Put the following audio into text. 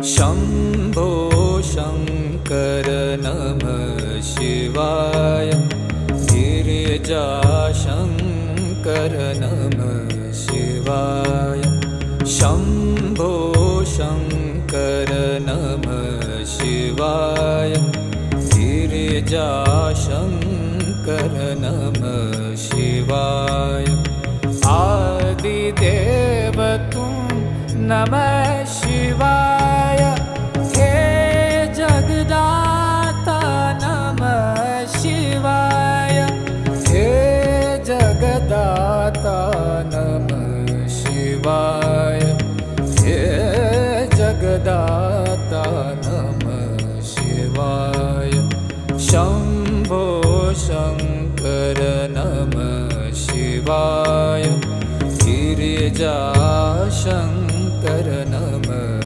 शम्भो शङ्कर नमः शिवाय। गिरिजाशङ्कर नमः शिवाय। शम्भो शङ्कर नमः शिवाय। गिरिजाशङ्कर नमः शिवाय। आदिदेव तुम नमः शिवाय। हे जगदाता नमः शिवाय। हे जगदाता नमः शिवाय। हे जगदाता नमः शिवाय। शम्भो शङ्कर नमः शिवाय। गिरिजाशङ्कर